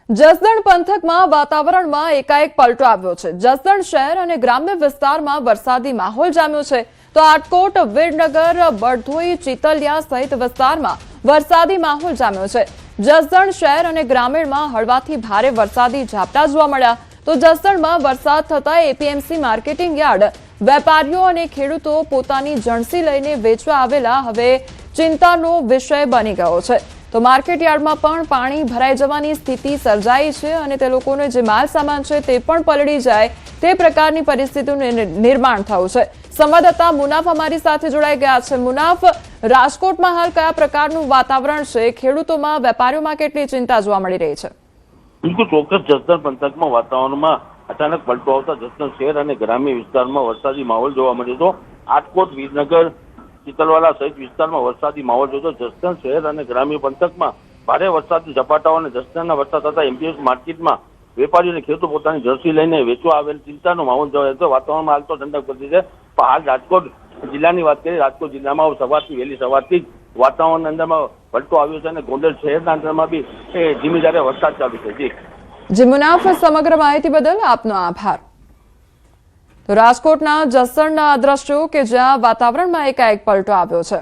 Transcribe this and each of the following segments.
જસદણ પંથકમાં વાતાવરણમાં એકાએક પલટો આવ્યો છે। જસદણ શહેર અને ગ્રામ્ય વિસ્તારમાં વરસાદી માહોલ જામ્યો છે તો આટકોટ, વિરનગર, બળધોઈ, ચિતલિયા સહિત વિસ્તારમાં વરસાદી માહોલ જામ્યો છે। જસદણ શહેર અને ગ્રામીણમાં હળવાથી ભારે વરસાદી ઝાપટા જોવા મળ્યા તો જસદણમાં વરસાદ થતા એપીએમસી માર્કેટિંગ યાર્ડ વેપારીઓ અને ખેડૂતો પોતાની જણસી લઈને વેચવા આવેલા હવે ચિંતાનો વિષય બની ગયો છે। તો માર્કેટ યાર્ડમાં પણ પાણી ભરાઈ જવાની સ્થિતિ સર્જાઈ છે અને તે લોકોનો જે માલ સામાન છે તે પણ પલળી જાય તે પ્રકારની પરિસ્થિતિનું નિર્માણ થયું છે। સંવાદદાતા મુનાફ અમારી સાથે જોડાઈ ગયા છે। મુનાફ, રાજકોટમાં હાલ કયા પ્રકારનું વાતાવરણ છે? ખેડૂતોમાં, વેપારીઓમાં કેટલી ચિંતા જોવા મળી રહી છે? બિલકુલ ચોક્કસ જસદણ પંથકમાં વાતાવરણમાં અચાનક પલટો આવતા જસદણ શહેર અને ગ્રામ્ય વિસ્તારમાં વરસાદી માહોલ જોવા મળ્યો હતો। આટકોટ, વિરનગર, ચિતલવાલા સહિત વિસ્તારમાં વરસાદી માહોલ જોતો જસદણ શહેર અને ગ્રામ્ય પંથકમાં ભારે વરસાદી ઝપાટાઓ અને જસદણના વરસાદ થતા એમપીએસ માર્કેટમાં વેપારીઓ અને ખેડૂતો પોતાની જર્સી લઈને વેચવા આવેલ ચિંતાનો માહોલ જોવા હતો। વાતાવરણમાં હાલ તો ઠંડક પડી છે। હાલ રાજકોટ જિલ્લાની વાત કરીએ, રાજકોટ જિલ્લામાં વહેલી સવારથી જ વાતાવરણની અંદરમાં પલટો આવ્યો છે અને ગોંડલ શહેરના અંદરમાં બી ધીમી ધારે વરસાદ ચાલુ છે। જી મુનાફ, સમગ્ર માહિતી બદલ આપનો આભાર। તો રાજકોટના જસદણના દ્રશ્યો કે જ્યાં વાતાવરણમાં એકાએક પલટો આવ્યો છે।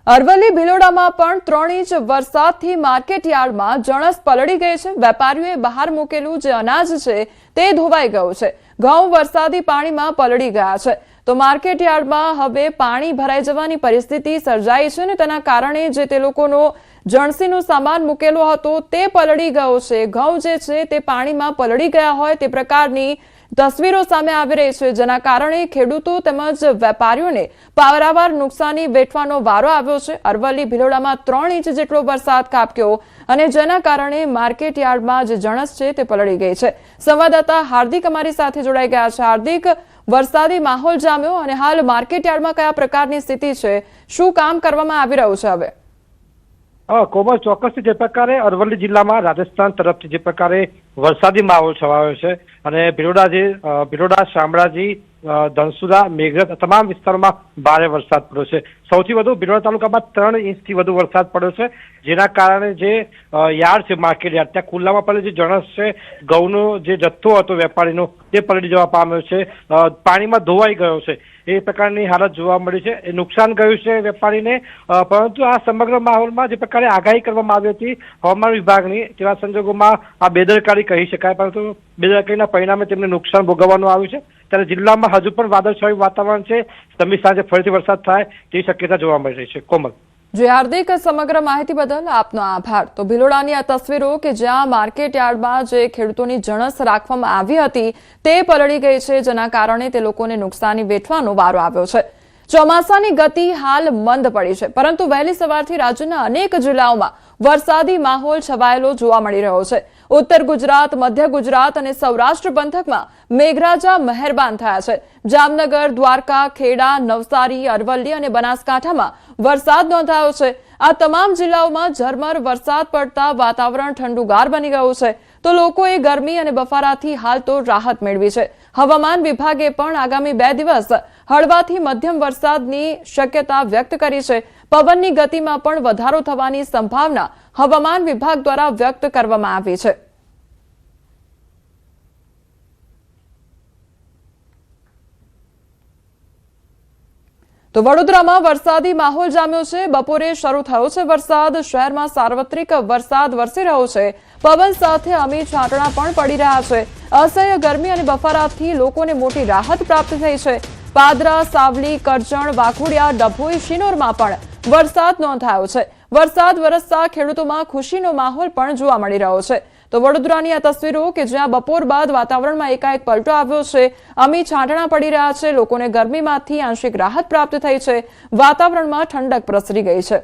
અરવલ્લી ભિલોડામાં પણ 3 ઇંચ વરસાદથી માર્કેટ યાર્ડમાં જણસ પલળી ગઈ છે। વેપારીઓએ બહાર મૂકેલું જે અનાજ છે તે ધોવાઈ ગયું છે। ઘઉં વરસાદી પાણીમાં પલળી ગયા છે તો માર્કેટ યાર્ડમાં હવે પાણી ભરાઈ જવાની પરિસ્થિતિ સર્જાઈ છે અને તેના કારણે જે તે લોકોનો જણસીનો સામાન મૂકેલો હતો તે પલળી ગયો છે। ઘઉં જે છે તે પાણીમાં પલળી ગયા હોય તે પ્રકારની તસવીરો સામે આવી રહી છે, જેના કારણે ખેડૂતો તેમજ વેપારીઓને પારાવાર નુકસાની વેઠવાનો વારો આવ્યો છે। અરવલ્લી ભિલોડામાં 3 ઇંચ જેટલો વરસાદ ખાબક્યો અને જેના કારણે માર્કેટ યાર્ડમાં જે જણસ છે તે પલળી ગઈ છે। સંવાદદાતા હાર્દિક અમારી સાથે જોડાઈ ગયા છે। હાર્દિક, વરસાદી માહોલ જામ્યો અને હાલ માર્કેટ યાર્ડમાં કયા પ્રકારની સ્થિતિ છે? શું કામ કરવામાં આવી રહ્યું છે હવે? કોમલ, ચોક્કસ જે પ્રકારે અરવલ્લી જિલ્લામાં રાજસ્થાન તરફથી જે પ્રકારે વરસાદી માહોલ છવાયો છે અને ભિલોડા, શામળાજી, ધનસુરા, મેઘરજ તમામ વિસ્તારોમાં ભારે વરસાદ પડ્યો છે। સૌથી વધુ ભિલોડા તાલુકામાં 3 ઇંચથી વધુ વરસાદ પડ્યો છે, જેના કારણે જે યાર્ડ છે માર્કેટ યાર્ડ, ત્યાં ખુલ્લામાં પડેલ જે જણસ છે, ઘઉંનો જે જથ્થો હતો વેપારીનો તે પલળી જવા પામ્યો છે, પાણીમાં ધોવાઈ ગયો છે। એ પ્રકારની હાલત જોવા મળી છે। એ નુકસાન ગયું છે વેપારીને, પરંતુ આ સમગ્ર માહોલમાં જે પ્રકારે આગાહી કરવામાં આવી હતી હવામાન વિભાગની, તેવા સંજોગોમાં આ બેદરકારી કહી શકાય, પરંતુ બેદરકારીના પરિણામે તેમને નુકસાન ભોગવવાનું આવ્યું છે। ત્યારે જિલ્લામાં હજુ પણ વાદળછાયું વાતાવરણ છે। સમી સાંજે ફરીથી વરસાદ થાય તેવી શક્યતા જોવા મળી રહી છે। કોમલ, જી હાર્દિક, સમગ્ર માહિતી બદલ આપનો આભાર। તો ભિલોડાની આ તસવીરો કે જ્યાં માર્કેટ યાર્ડમાં જે ખેડૂતોની જણસ રાખવામાં આવી હતી તે પલળી ગઈ છે, જેના કારણે તે લોકોને નુકસાની વેઠવાનો વારો આવ્યો છે। ચોમાસાની ગતિ હાલ મંદ પડી છે, પરંતુ વહેલી સવારથી રાજ્યના અનેક જિલ્લાઓમાં વરસાદી માહોલ છવાયેલો જોવા મળી રહ્યો છે। ઉત્તર ગુજરાત, મધ્ય ગુજરાત અને સૌરાષ્ટ્ર પંથકમાં મેઘરાજા મહેરબાન થયા છે। જામનગર, દ્વારકા, ખેડા, નવસારી, અરવલ્લી અને બનાસકાંઠામાં વરસાદ નોંધાયો છે। આ તમામ જિલ્લાઓમાં ઝરમર વરસાદ પડતા વાતાવરણ ઠંડુગાર બની ગયું છે તો લોકોએ ગરમી અને બફારાથી હાલ તો રાહત મેળવી છે। હવામાન વિભાગે પણ આગામી 2 દિવસ હળવાથી મધ્યમ વરસાદની શક્યતા વ્યક્ત કરી છે। પવનની ગતિમાં પણ વધારો થવાની સંભાવના હવામાન વિભાગ દ્વારા વ્યક્ત કરવામાં આવી છે। તો વડોદરામાં વરસાદી માહોલ જામ્યો છે। બપોરે શરૂ થયો છે વરસાદ। શહેરમાં સાર્વત્રિક વરસાદ વરસી રહ્યો છે। પવન સાથે અમી છાંટણા પણ પડી રહ્યા છે। અસહ્ય ગરમી અને બફારાથી લોકોને મોટી રાહત પ્રાપ્ત થઈ છે। પાદરા, સાવલી, કરજણ, વાઘોડિયા, ડભોઈ, શિનોરમાં પણ વરસાદ નોંધાયો છે। વરસાદ વરસતા ખેડૂતોમાં ખુશીનો માહોલ પણ જોવા મળી રહ્યો છે। તો વડોદરાની આ તસવીરો કે જ્યાં બપોર બાદ વાતાવરણમાં એકાએક પલટો આવ્યો છે, અમી છાંટણા પડી રહ્યા છે, લોકોને ગરમીમાંથી આંશિક રાહત પ્રાપ્ત થઈ છે, વાતાવરણમાં ઠંડક પ્રસરી ગઈ છે।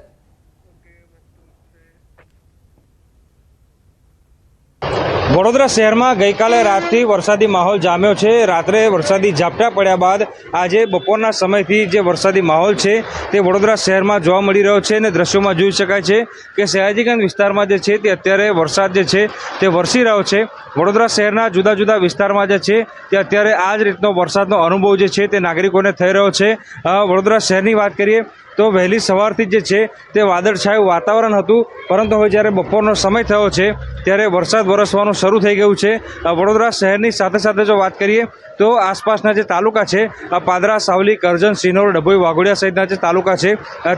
વડોદરા શહેરમાં ગઈકાલે રાતથી વરસાદી માહોલ જામ્યો છે। રાત્રે વરસાદી ઝાપટા પડ્યા બાદ આજે બપોરના સમયથી જે વરસાદી માહોલ છે તે વડોદરા શહેરમાં જોવા મળી રહ્યો છે અને દ્રશ્યોમાં જોઈ શકાય છે કે સયાજીગંજ વિસ્તારમાં જે છે તે અત્યારે વરસાદ જે છે તે વરસી રહ્યો છે। વડોદરા શહેરના જુદા જુદા વિસ્તારમાં જે છે તે અત્યારે આ જ રીતનો વરસાદનો અનુભવ જે છે તે નાગરિકોને થઈ રહ્યો છે। વડોદરા શહેરની વાત કરીએ તો વહેલી સવારથી જે છે તે વાદળછાયું વાતાવરણ હતું, પરંતુ હવે જ્યારે બપોરનો સમય થયો છે ત્યારે વરસાદ વરસવાનું શરૂ થઈ ગયું છે. વડોદરા શહેરની સાથે સાથે જો વાત કરીએ તો આસપાસના જે તાલુકા છે પાદરા, સાવલી, કરજણ, સિનોર, ડભોઈ, વાઘોડિયા સહિતના જે તાલુકા છે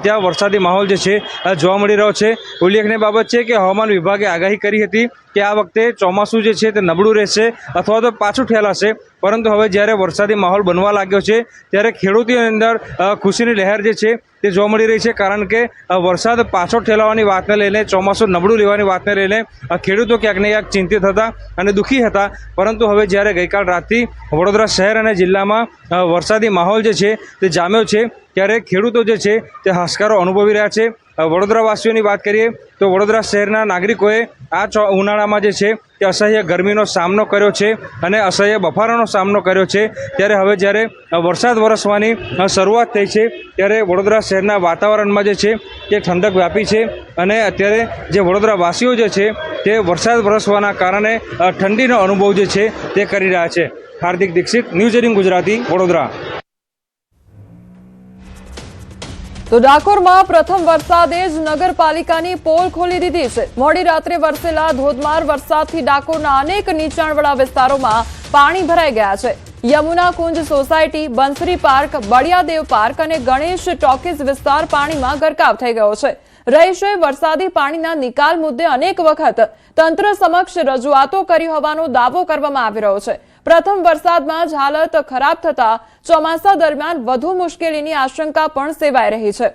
ત્યાં વરસાદી માહોલ જે છે જોવા મળી રહ્યો છે. ઉલ્લેખનીય બાબત છે કે હવામાન વિભાગે આગાહી કરી હતી કે આ વખતે ચોમાસું જે છે તે નબળું રહેશે અથવા તો પાછું ઠેલાશે, પરંતુ હવે જ્યારે વરસાદી માહોલ બનવા લાગ્યો છે ત્યારે ખેડૂતોની અંદર ખુશીની લહેર જે છે તે જોવા મળી રહી છે. કારણ કે વરસાદ પાછો ઠેલાવાની વાતને લઈને, ચોમાસું નબળું લેવાની વાતને લઈને ખેડૂતો ક્યાંક ને ક્યાંક ચિંતિત હતા અને દુઃખી હતા, પરંતુ હવે જ્યારે ગઈકાલ રાતથી વડોદરા શહેર અને જિલ્લામાં વરસાદી માહોલ જે છે તે જામ્યો છે ત્યારે ખેડૂતો જે છે તે હાશકારો અનુભવી રહ્યા છે. વડોદરાવાસીઓની વાત કરીએ તો વડોદરા શહેરના નાગરિકોએ આ ઉનાળામાં જે છે તે અસહ્ય ગરમીનો સામનો કર્યો છે અને અસહ્ય બફારાનો સામનો કર્યો છે. ત્યારે હવે જ્યારે વરસાદ વરસવાની શરૂઆત થઈ છે ત્યારે વડોદરા શહેરના વાતાવરણમાં જે છે તે ઠંડક વ્યાપી છે અને અત્યારે જે વડોદરાવાસીઓ જે છે તે વરસાદ વરસવાના કારણે ઠંડીનો અનુભવ જે છે તે કરી રહ્યા છે. હાર્દિક દીક્ષિત, ન્યૂઝ 18 ગુજરાતી, વડોદરા. તો ડાકોરમાં પ્રથમ વરસાદે જ નગરપાલિકાની પોલ ખોલી દીધી છે. મોડી રાત્રે વરસેલા ધોધમાર વરસાદથી ડાકોરના અનેક નીચાણવાળા વિસ્તારોમાં પાણી ભરાઈ ગયા છે. યમુના કુંજ society, Bansari park, Baliyadev park અને ગણેશ ટોકીઝ વિસ્તાર પાણીમાં ગરકાવ થઈ ગયો છે. રહીશોએ વરસાદી પાણીના નિકાલ મુદ્દે અનેક વખત તંત્ર સમક્ષ રજૂઆતો કરી હોવાનો દાવો કરવામાં આવી રહ્યો છે. પ્રથમ વરસાદમાં જ હાલત ખરાબ થતા ચોમાસા દરમિયાન વધુ મુશ્કેલીની આશંકા પણ સેવાઈ રહી છે.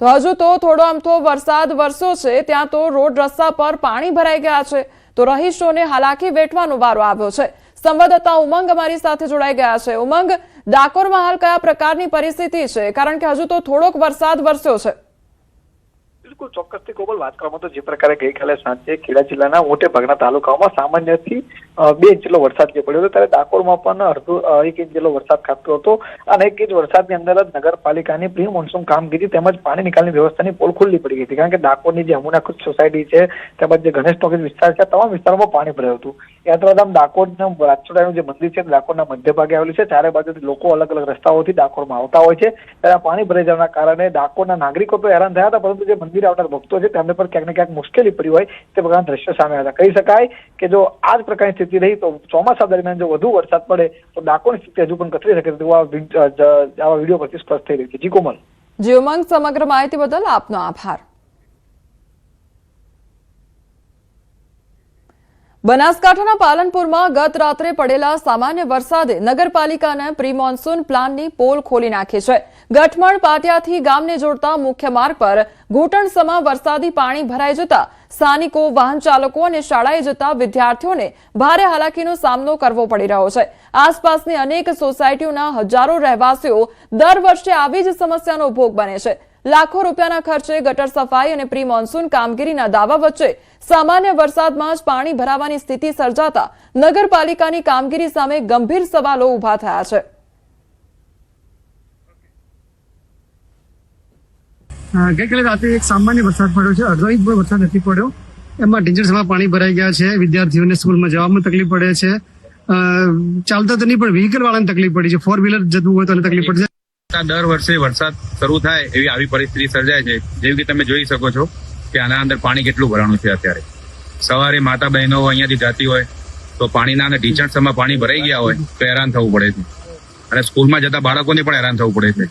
તો હજુ તો થોડો અમથો વરસાદ વરસ્યો છે ત્યાં તો રોડ રસ્તા પર પાણી ભરાઈ ગયા છે, તો રહીશોને હાલાકી વેઠવાનો વારો આવ્યો છે. સંવાદદાતા ઉમંગ અમારી સાથે જોડાઈ ગયા છે. ઉમંગ, ડાકોરમાં હાલ કયા પ્રકારની પરિસ્થિતિ છે? કારણ કે હજુ તો થોડોક વરસાદ વરસ્યો છે. બિલકુલ ચોક્કસથી કોમલ, વાત કરવામાં તો જે પ્રકારે ગઈકાલે સાંજે ખેડા જિલ્લાના મોટે ભાગના તાલુકાઓમાં સામાન્યથી 2 ઇંચ જેટલો વરસાદ જે પડ્યો હતો, ત્યારે ડાકોરમાં પણ 1 ઇંચ જેટલો વરસાદ ખાબક્યો હતો અને 1 ઇંચ વરસાદની અંદર જ નગરપાલિકાની પ્રી મોન્સૂન કામગીરી તેમજ પાણી નિકાલની વ્યવસ્થાની પોલ ખુલ્લી પડી ગઈ હતી. કારણ કે ડાકોરની જે યમુના કુંજ સોસાયટી છે તેમજ જે ગણેશ ટોકીઝ વિસ્તાર છે, તમામ વિસ્તારોમાં પાણી ભરાયું હતું. યાત્રાધામ ડાકોરનું રાજચોડાનું જે મંદિર છે ડાકોરના મધ્ય ભાગે આવેલું છે. ચારે બાજુથી લોકો અલગ અલગ રસ્તાઓથી ડાકોરમાં આવતા હોય છે, ત્યારે આ પાણી ભરાઈ જવાના કારણે ડાકોરના નાગરિકો તો હેરાન થયા હતા, પરંતુ જે મંદિર આવનાર ભક્તો છે તેમને પર ક્યાંક ને ક્યાંક મુશ્કેલી પડી હોય તે પ્રકારના દ્રશ્યો સામે આવ્યા હતા. કહી શકાય કે જો આ જ પ્રકારની સ્થિતિ રહી તો ચોમાસા દરમિયાન જો વધુ વરસાદ પડે તો ડાકોરની સ્થિતિ હજુ પણ કથળી શકે તેવું આવા વિડીયો પરથી સ્પષ્ટ થઈ રહ્યું છે. જી કોમલ. જી ઉમંગ, સમગ્ર માહિતી બદલ આપનો આભાર. બનાસકાંઠાના પાલનપુરમાં ગત રાત્રે પડેલા સામાન્ય વરસાદે નગરપાલિકાના પ્રી મોન્સૂન પ્લાનની પોલ ખોલી નાખી છે. ગઠમણ પાટિયાથી ગામને જોડતા મુખ્ય માર્ગ પર ઘૂંટણસમા વરસાદી પાણી ભરાઈ જતા સ્થાનિકો, વાહન ચાલકો અને શાળાએ જતા વિદ્યાર્થીઓને ભારે હાલાકીનો સામનો કરવો પડી રહ્યો છે. આસપાસની અનેક સોસાયટીઓના હજારો રહેવાસીઓ દર વર્ષે આવી જ સમસ્યાનો ભોગ બને છે. લાખો રૂપિયાના ખર્ચે ગટર સફાઈ અને પ્રી મોન્સૂન કામગીરીના દાવા વચ્ચે સામાન્ય વરસાદમાં જ પાણી ભરાવાની સ્થિતિ સર્જાતા નગરપાલિકાની કામગીરી સામે ગંભીર સવાલો ઉભા થયા છે. ગઈકાલે રાત્રે એક સામાન્ય વરસાદ પડ્યો છે, અડધો ઇંચ પણ વરસાદ નથી પડ્યો. એમાં ઢીંચણસમાં પાણી ભરાઈ ગયા છે. વિદ્યાર્થીઓને સ્કૂલમાં જવામાં તકલીફ પડે છે. ચાલતા તો નહીં પણ વ્હીકલ વાળાને તકલીફ પડી છે. 4 વ્હીલર જતું હોય તો તકલીફ પડે છે. દર વર્ષે વરસાદ શરૂ થાય એવી આવી પરિસ્થિતિ સર્જાય છે. જેવી કે તમે જોઈ શકો છો કે આના અંદર પાણી કેટલું ભરાણું છે. અત્યારે સવારે માતા બહેનો અહીંયાથી જતી હોય તો પાણીના અને ઢીંચણસમાં પાણી ભરાઈ ગયા હોય તો હેરાન થવું પડે છે, અને સ્કૂલમાં જતા બાળકોને પણ હેરાન થવું પડે છે.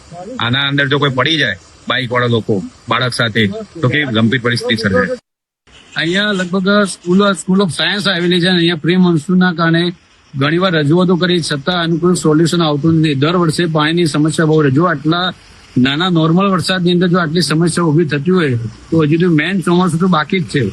આના અંદર જો કોઈ પડી જાય બાઇક વાળા લોકો બાળક સાથે તો કેવી ગંભીર પરિસ્થિતિ સર્જાય. અહીંયા લગભગ સ્કૂલ ઓફ સાયન્સ આવેલી છે. અહીંયા પ્રી મોન્સૂનના કારણે ઘણીવાર રજૂઆતો કરી છતાં આનું કોઈ સોલ્યુશન આવતું નથી. દર વર્ષે પાણીની સમસ્યા બહુ રહે. જો આટલા નાના નોર્મલ વરસાદની અંદર જો આટલી સમસ્યા ઉભી થતી હોય તો હજુ તો મેન ચોમાસું તો બાકી જ છે.